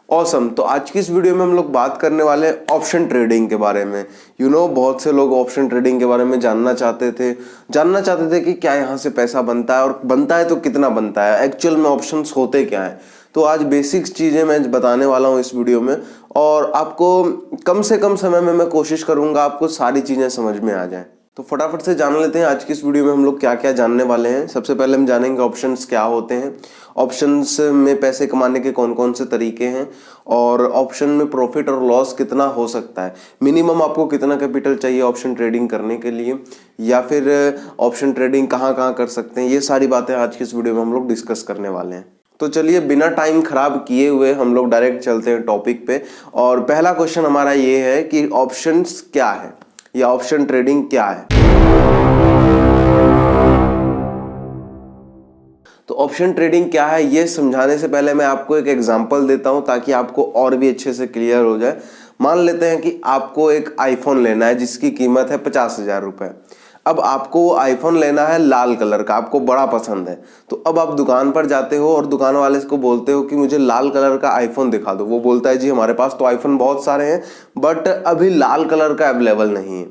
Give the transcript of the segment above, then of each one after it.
Awesome. तो आज की इस वीडियो में हम लोग बात करने वाले हैं ऑप्शन ट्रेडिंग के बारे में। बहुत से लोग ऑप्शन ट्रेडिंग के बारे में जानना चाहते थे कि क्या यहाँ से पैसा बनता है, और बनता है तो कितना बनता है, एक्चुअल में ऑप्शंस होते क्या हैं। तो आज बेसिक्स चीज़ें मैं बताने वाला हूँ इस वीडियो में, और आपको कम से कम समय में मैं कोशिश करूँगा आपको सारी चीज़ें समझ में आ जाएं। तो फटाफट से जान लेते हैं आज की इस वीडियो में हम लोग क्या क्या जानने वाले हैं। सबसे पहले हम जानेंगे ऑप्शंस क्या होते हैं, ऑप्शंस में पैसे कमाने के कौन कौन से तरीके हैं, और ऑप्शन में प्रॉफिट और लॉस कितना हो सकता है, मिनिमम आपको कितना कैपिटल चाहिए ऑप्शन ट्रेडिंग करने के लिए, या फिर ऑप्शन ट्रेडिंग कहाँ कहाँ कर सकते हैं। ये सारी बातें आज की इस वीडियो में हम लोग डिस्कस करने वाले हैं। तो चलिए बिना टाइम खराब किए हुए हम लोग डायरेक्ट चलते हैं टॉपिक पे। और पहला क्वेश्चन हमारा ये है कि ऑप्शंस क्या है या ऑप्शन ट्रेडिंग क्या है। तो ऑप्शन ट्रेडिंग क्या है ये समझाने से पहले मैं आपको एक एग्जांपल देता हूं ताकि आपको और भी अच्छे से क्लियर हो जाए। मान लेते हैं कि आपको एक आईफोन लेना है जिसकी कीमत है 50,000 रुपए। अब आपको वो आईफोन लेना है लाल कलर का, आपको बड़ा पसंद है। तो अब आप दुकान पर जाते हो और दुकान वाले को बोलते हो कि मुझे लाल कलर का आईफोन दिखा दो। वो बोलता है जी हमारे पास तो आईफोन बहुत सारे हैं बट अभी लाल कलर का अवेलेबल नहीं है।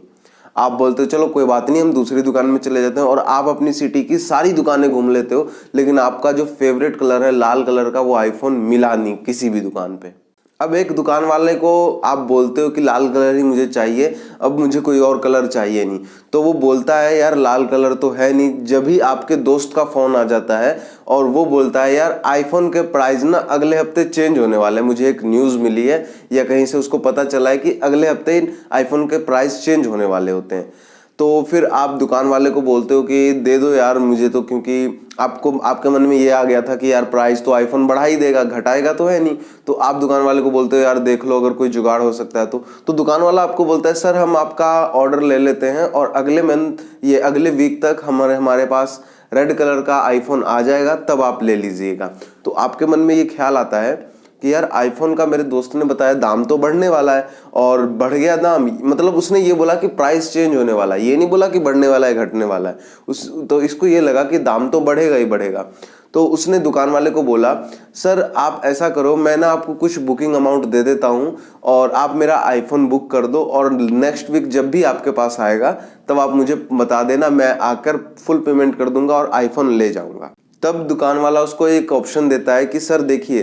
आप बोलते हो चलो कोई बात नहीं, हम दूसरी दुकान में चले जाते हैं, और आप अपनी सिटी की सारी दुकानें घूम लेते हो, लेकिन आपका जो फेवरेट कलर है लाल कलर का वो आईफोन मिला नहीं किसी भी दुकान पे। अब एक दुकान वाले को आप बोलते हो कि लाल कलर ही मुझे चाहिए, अब मुझे कोई और कलर चाहिए नहीं। तो वो बोलता है यार लाल कलर तो है नहीं। जब ही आपके दोस्त का फोन आ जाता है और वो बोलता है यार आईफोन के प्राइस ना अगले हफ्ते चेंज होने वाले हैं, मुझे एक न्यूज़ मिली है या कहीं से उसको पता चला है कि अगले हफ्ते आईफोन के प्राइस चेंज होने वाले होते हैं। तो फिर आप दुकान वाले को बोलते हो कि दे दो यार मुझे, तो क्योंकि आपको आपके मन में ये आ गया था कि यार प्राइस तो आईफोन बढ़ा ही देगा, घटाएगा तो है नहीं। तो आप दुकान वाले को बोलते हो यार देख लो अगर कोई जुगाड़ हो सकता है तो दुकान वाला आपको बोलता है सर हम आपका ऑर्डर ले लेते हैं और अगले मंथ ये अगले वीक तक हमारे पास रेड कलर का आईफोन आ जाएगा, तब आप ले लीजिएगा। तो आपके मन में ये ख्याल आता है कि यार आईफोन का मेरे दोस्त ने बताया दाम तो बढ़ने वाला है, और बढ़ गया दाम, मतलब उसने ये बोला कि प्राइस चेंज होने वाला है, ये नहीं बोला कि बढ़ने वाला है घटने वाला है। तो इसको ये लगा कि दाम तो बढ़ेगा ही बढ़ेगा। तो उसने दुकान वाले को बोला सर आप ऐसा करो, मैं ना आपको कुछ बुकिंग अमाउंट दे देता हूँ और आप मेरा आईफोन बुक कर दो, और नेक्स्ट वीक जब भी आपके पास आएगा तब आप मुझे बता देना, मैं आकर फुल पेमेंट कर दूंगा और आईफोन ले जाऊंगा। तब दुकान वाला उसको एक ऑप्शन देता है कि सर देखिए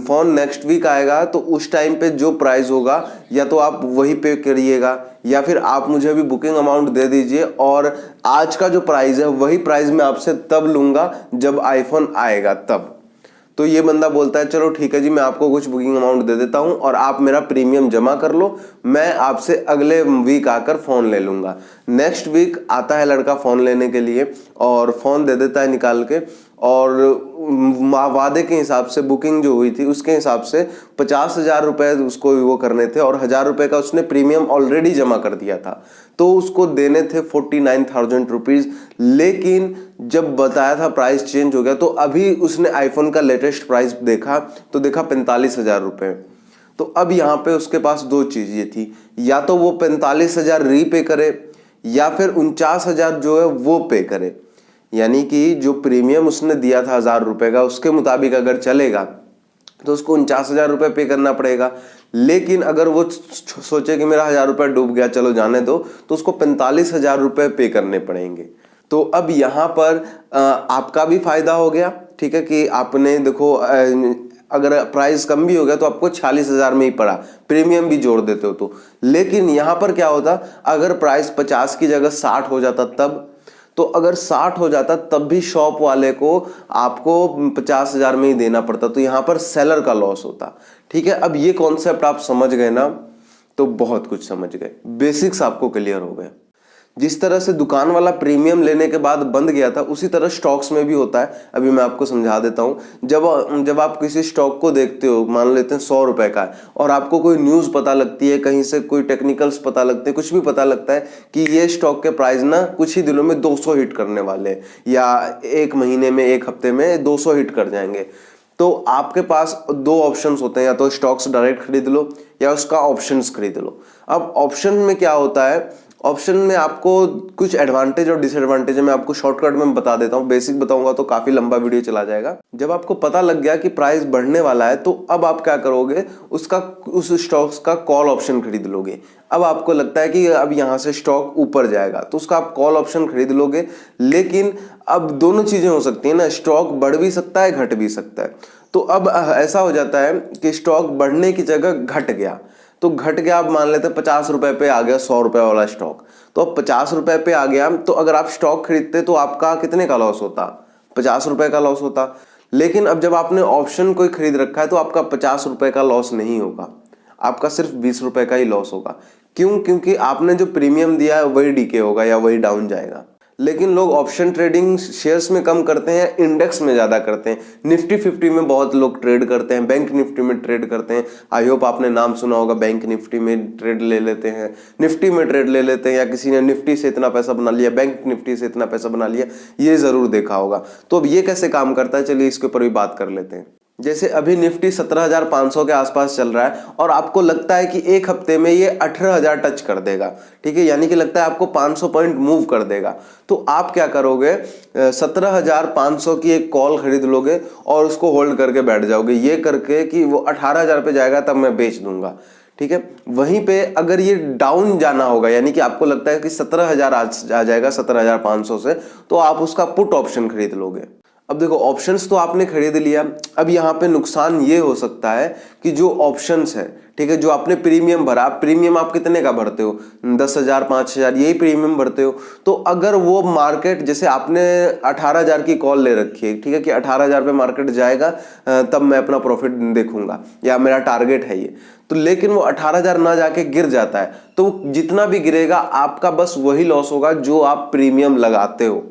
फोन नेक्स्ट वीक आएगा तो उस टाइम पे जो प्राइस होगा या तो आप वही पे करिएगा, या फिर आप मुझे अभी बुकिंग अमाउंट दे दीजिए और आज का जो प्राइस है वही प्राइस मैं आपसे तब लूंगा जब आईफोन आएगा तब। तो ये बंदा बोलता है चलो ठीक है जी, मैं आपको कुछ बुकिंग अमाउंट दे देता हूं और आप मेरा प्रीमियम जमा कर लो, मैं आपसे अगले वीक आकर फोन ले लूंगा। नेक्स्ट वीक आता है लड़का फोन लेने के लिए और फोन दे देता है निकाल के, और वादे के हिसाब से बुकिंग जो हुई थी उसके हिसाब से 50,000 रुपए उसको वो करने थे, और 1,000 रुपए का उसने प्रीमियम ऑलरेडी जमा कर दिया था, तो उसको देने थे 49,000 रुपीज। लेकिन जब बताया था प्राइस चेंज हो गया, तो अभी उसने आईफोन का लेटेस्ट प्राइस देखा तो देखा 45,000 रुपए। तो अब यहाँ पे उसके पास दो चीजें थी, या तो वो 45,000 रीपे करे या फिर 49,000 जो है वो पे करे। यानी कि जो प्रीमियम उसने दिया था 1,000 रुपए का उसके मुताबिक अगर चलेगा तो उसको 49,000 रुपए पे करना पड़ेगा। लेकिन अगर वो सोचे कि मेरा 1,000 रुपए डूब गया चलो जाने दो, तो उसको 45,000 रुपए पे करने पड़ेंगे। तो अब यहाँ पर आपका भी फायदा हो गया, ठीक है, कि आपने देखो अगर प्राइस कम भी हो गया तो आपको 46,000 में ही पड़ा, प्रीमियम भी जोड़ देते हो तो। लेकिन यहाँ पर क्या होता अगर प्राइस 50 की जगह 60 हो जाता तब, तो अगर 60 हो जाता तब भी शॉप वाले को आपको 50,000 में ही देना पड़ता, तो यहां पर सेलर का लॉस होता। ठीक है, अब ये कॉन्सेप्ट आप समझ गए ना, तो बहुत कुछ समझ गए, बेसिक्स आपको क्लियर हो गए। जिस तरह से दुकान वाला प्रीमियम लेने के बाद बंद गया था उसी तरह स्टॉक्स में भी होता है। अभी मैं आपको समझा देता हूं। जब आप किसी स्टॉक को देखते हो, मान लेते हैं 100 रुपए का है, और आपको कोई न्यूज़ पता लगती है, कहीं से कोई टेक्निकल्स पता लगते हैं, कुछ भी पता लगता है कि ये स्टॉक के प्राइस ना कुछ ही दिनों में 200 हिट करने वाले हैं, या एक महीने में एक हफ्ते में 200 हिट कर जाएंगे, तो आपके पास दो ऑप्शंस होते हैं, या तो स्टॉक्स डायरेक्ट खरीद लो या उसका ऑप्शंस खरीद लो। अब ऑप्शन में क्या होता है, ऑप्शन में आपको कुछ एडवांटेज और डिसएडवांटेज है, मैं आपको शॉर्टकट में बता देता हूँ। बेसिक बताऊंगा तो काफी लंबा वीडियो चला जाएगा। जब आपको पता लग गया कि प्राइस बढ़ने वाला है तो अब आप क्या करोगे, उस स्टॉक्स का कॉल ऑप्शन खरीद लोगे। अब आपको लगता है कि अब यहाँ से स्टॉक ऊपर जाएगा तो उसका आप कॉल ऑप्शन खरीद लोगे। लेकिन अब दोनों चीजें हो सकती है ना, स्टॉक बढ़ भी सकता है घट भी सकता है। तो अब ऐसा हो जाता है कि स्टॉक बढ़ने की जगह घट गया, तो घट गया, आप मान लेते हैं 50 रुपए पे आ गया 100 रुपए वाला स्टॉक, तो अब 50 रुपए पे आ गया, तो अगर आप स्टॉक खरीदते तो आपका कितने का लॉस होता, 50 रुपए का लॉस होता। लेकिन अब जब आपने ऑप्शन कोई खरीद रखा है तो आपका 50 रुपए का लॉस नहीं होगा, आपका सिर्फ 20 रुपए का ही लॉस होगा। क्यों? क्योंकि आपने जो प्रीमियम दिया है वही डीके होगा या वही डाउन जाएगा। लेकिन लोग ऑप्शन ट्रेडिंग शेयर्स में कम करते हैं, इंडेक्स में ज्यादा करते हैं। निफ्टी 50 में बहुत लोग ट्रेड करते हैं, बैंक निफ्टी में ट्रेड करते हैं। आई होप आपने नाम सुना होगा, बैंक निफ्टी में ट्रेड ले लेते हैं, निफ्टी में ट्रेड ले लेते हैं, या किसी ने निफ्टी से इतना पैसा बना लिया, बैंक निफ्टी से इतना पैसा बना लिया, ये जरूर देखा होगा। तो अब ये कैसे काम करता है, चलिए इसके ऊपर भी बात कर लेते हैं। जैसे अभी निफ्टी 17,500 के आसपास चल रहा है और आपको लगता है कि एक हफ्ते में ये 18,000 टच कर देगा, ठीक है, यानी कि लगता है आपको 500 पॉइंट मूव कर देगा। तो आप क्या करोगे, 17,500 की एक कॉल खरीद लोगे और उसको होल्ड करके बैठ जाओगे, ये करके कि वो 18,000 पे जाएगा तब मैं बेच दूंगा, ठीक है। वहीं पे अगर ये डाउन जाना होगा, यानी कि आपको लगता है कि 17,000 आ जाएगा 17,500 से, तो आप उसका पुट ऑप्शन खरीद लोगे। अब देखो, ऑप्शंस तो आपने खरीद लिया, अब यहाँ पे नुकसान ये हो सकता है कि जो ऑप्शंस है, ठीक है, जो आपने प्रीमियम भरा, प्रीमियम आप कितने का भरते हो, 10,000 5,000 यही प्रीमियम भरते हो। तो अगर वो मार्केट, जैसे आपने 18,000 की कॉल ले रखी है, ठीक है, कि 18,000 पे मार्केट जाएगा तब मैं अपना प्रॉफिट देखूंगा या मेरा टारगेट है ये, तो लेकिन वो 18,000 ना जाके गिर जाता है, तो जितना भी गिरेगा आपका बस वही लॉस होगा जो आप प्रीमियम लगाते हो,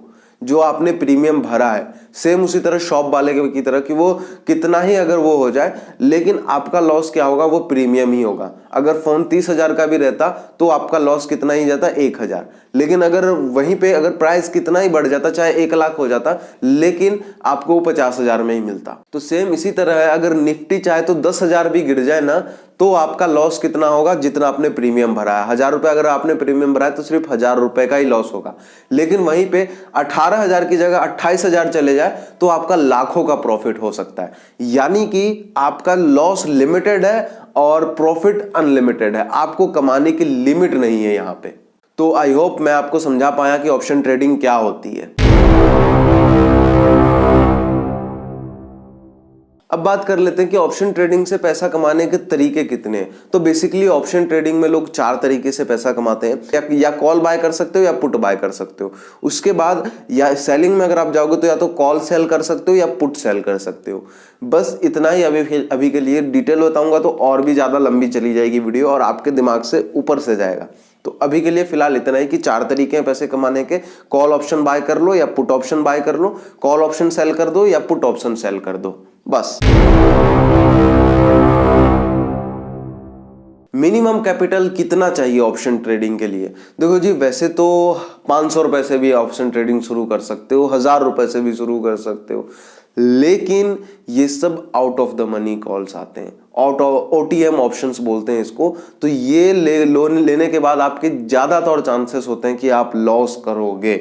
जो आपने प्रीमियम भरा है। सेम उसी तरह शॉप वाले की तरह कि वो कितना ही अगर वो हो जाए, लेकिन आपका लॉस क्या होगा, वो प्रीमियम ही होगा। अगर फोन 30,000 का भी रहता तो आपका लॉस कितना ही जाता, 1,000। लेकिन अगर वहीं पे अगर प्राइस कितना ही बढ़ जाता, चाहे 1,00,000 हो जाता, लेकिन आपको 50,000 में ही मिलता। तो सेम इसी तरह है, अगर निफ्टी चाहे तो 10,000 भी गिर जाए ना, तो आपका लॉस कितना होगा, जितना आपने प्रीमियम भरा है। 1,000 रुपए अगर आपने प्रीमियम भरा है तो सिर्फ 1,000 रुपए का ही लॉस होगा। लेकिन वहीं पे 18,000 की जगह 28,000 चले जाए तो आपका लाखों का प्रॉफिट हो सकता है। यानी कि आपका लॉस लिमिटेड है और प्रॉफिट अनलिमिटेड है, आपको कमाने की लिमिट नहीं है यहां पे। तो आई होप मैं आपको समझा पाया कि ऑप्शन ट्रेडिंग क्या होती है। अब बात कर लेते हैं कि ऑप्शन ट्रेडिंग से पैसा कमाने के तरीके कितने हैं। तो बेसिकली ऑप्शन ट्रेडिंग में लोग 4 तरीके से पैसा कमाते हैं, या कॉल बाय कर सकते हो या पुट बाय कर सकते हो। उसके बाद या सेलिंग में अगर आप जाओगे तो या तो कॉल सेल कर सकते हो या पुट सेल कर सकते हो। बस इतना ही अभी के लिए। डिटेल बताऊंगा तो और भी ज्यादा लंबी चली जाएगी वीडियो और आपके दिमाग से ऊपर से जाएगा। तो अभी के लिए फिलहाल इतना ही कि 4 तरीके हैं पैसे कमाने के। कॉल ऑप्शन बाय कर लो या पुट ऑप्शन बाय कर लो, कॉल ऑप्शन सेल कर दो या पुट ऑप्शन सेल कर दो, बस। मिनिमम कैपिटल कितना चाहिए ऑप्शन ट्रेडिंग के लिए? देखो जी, वैसे तो 500 रुपए से भी ऑप्शन ट्रेडिंग शुरू कर सकते हो, 1,000 रुपए से भी शुरू कर सकते हो, लेकिन ये सब out of the money calls आते हैं, आउट ऑफ OTM ऑप्शंस बोलते हैं इसको। तो ये लोन लेने के बाद आपके ज्यादातर चांसेस होते हैं कि आप लॉस करोगे।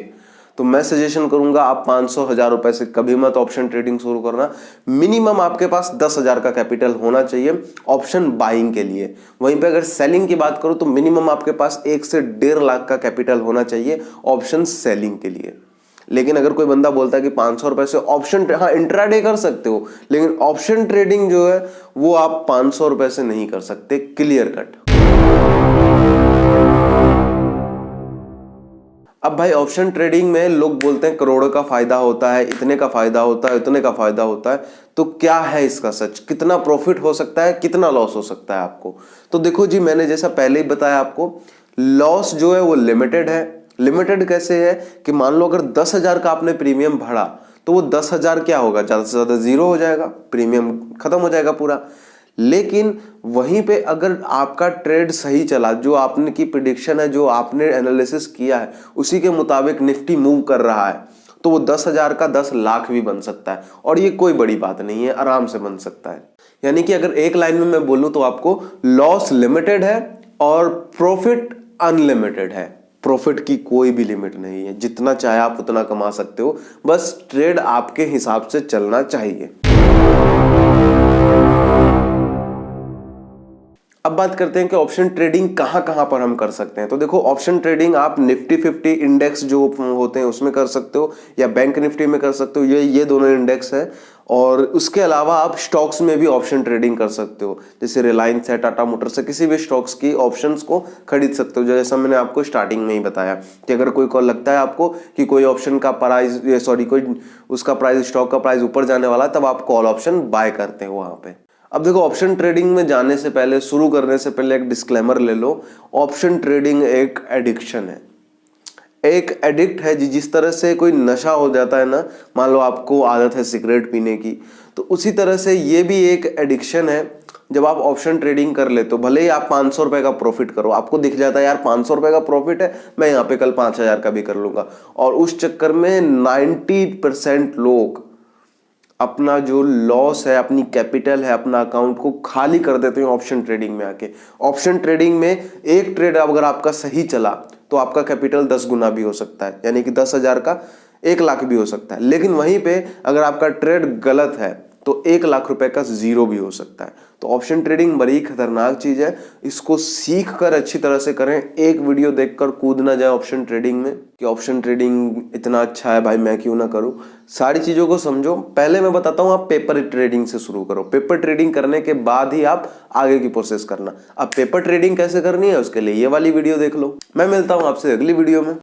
तो मैं सजेशन करूंगा आप 500-1,000 रुपए से कभी मत ऑप्शन ट्रेडिंग शुरू करना। मिनिमम आपके पास 10,000 का कैपिटल होना चाहिए ऑप्शन बाइंग के लिए। वहीं पे अगर सेलिंग की बात करूं तो मिनिमम आपके पास 1 से 1.5 लाख का कैपिटल होना चाहिए ऑप्शन सेलिंग के लिए। लेकिन अगर कोई बंदा बोलता है कि 500 रुपए से ऑप्शन, हाँ इंट्राडे कर सकते हो, लेकिन ऑप्शन ट्रेडिंग जो है वो आप 500 रुपए से नहीं कर सकते, क्लियर कट। अब भाई ऑप्शन ट्रेडिंग में लोग बोलते हैं करोड़ों का फायदा होता है, इतने का फायदा होता है, इतने का फायदा होता है। तो क्या है इसका सच? कितना प्रॉफिट हो सकता है, कितना लॉस हो सकता है आपको? तो देखो जी, मैंने जैसा पहले ही बताया आपको, लॉस जो है वो लिमिटेड है। लिमिटेड कैसे है कि मान लो अगर 10,000 का आपने प्रीमियम भरा तो वो 10,000 क्या होगा, ज्यादा से ज्यादा 0 हो जाएगा, प्रीमियम खत्म हो जाएगा पूरा। लेकिन वहीं पे अगर आपका ट्रेड सही चला, जो आपने की प्रिडिक्शन है, जो आपने एनालिसिस किया है, उसी के मुताबिक निफ्टी मूव कर रहा है, तो वो 10,000 का 10 लाख भी बन सकता है। और ये कोई बड़ी बात नहीं है, आराम से बन सकता है। यानी कि अगर एक लाइन में मैं बोलूं तो आपको लॉस लिमिटेड है और प्रॉफिट अनलिमिटेड है। प्रॉफिट की कोई भी लिमिट नहीं है, जितना चाहे आप उतना कमा सकते हो, बस ट्रेड आपके हिसाब से चलना चाहिए। अब बात करते हैं कि ऑप्शन ट्रेडिंग कहां कहां पर हम कर सकते हैं। तो देखो, ऑप्शन ट्रेडिंग आप निफ्टी 50 इंडेक्स जो होते हैं उसमें कर सकते हो, या बैंक निफ्टी में कर सकते हो, ये दोनों इंडेक्स है। और उसके अलावा आप स्टॉक्स में भी ऑप्शन ट्रेडिंग कर सकते हो, जैसे रिलायंस है, टाटा मोटर्स है, किसी भी स्टॉक्स की ऑप्शंस को खरीद सकते हो। जैसा मैंने आपको स्टार्टिंग में ही बताया कि अगर कोई को लगता है आपको कि कोई ऑप्शन का प्राइस कोई उसका प्राइस, स्टॉक का प्राइस ऊपर जाने वाला है, तब आप कॉल ऑप्शन बाय करते हो वहां पे। अब देखो, ऑप्शन ट्रेडिंग में जाने से पहले, शुरू करने से पहले एक डिस्क्लेमर ले लो। ऑप्शन ट्रेडिंग एक एडिक्शन है, एक एडिक्ट है। जिस तरह से कोई नशा हो जाता है ना, मान लो आपको आदत है सिगरेट पीने की, तो उसी तरह से ये भी एक एडिक्शन है। जब आप ऑप्शन ट्रेडिंग कर लेते हो, भले ही आप 500 रुपए का प्रॉफिट करो, आपको दिख जाता है यार 500 रुपए का प्रॉफिट है, मैं यहाँ पे कल 5000 का भी कर लूंगा, और उस चक्कर में 90% लोग अपना जो लॉस है, अपनी कैपिटल है, अपना अकाउंट को खाली कर देते हैं ऑप्शन ट्रेडिंग में आके। ऑप्शन ट्रेडिंग में एक ट्रेड अगर आपका सही चला तो आपका कैपिटल 10 गुना भी हो सकता है, यानी कि 10,000 का 1 लाख भी हो सकता है। लेकिन वहीं पे अगर आपका ट्रेड गलत है तो 1 लाख रुपए का जीरो भी हो सकता है। तो ऑप्शन ट्रेडिंग बड़ी खतरनाक चीज है, इसको सीख कर अच्छी तरह से करें। एक वीडियो देखकर कूद ना जाए ऑप्शन ट्रेडिंग में कि ऑप्शन ट्रेडिंग इतना अच्छा है भाई, मैं क्यों ना करूं। सारी चीजों को समझो। पहले मैं बताता हूं, आप पेपर ट्रेडिंग से शुरू करो। पेपर ट्रेडिंग करने के बाद ही आप आगे की प्रोसेस करना। अब पेपर ट्रेडिंग कैसे करनी है उसके लिए ये वाली वीडियो देख लो। मैं मिलता हूं आपसे अगली वीडियो में।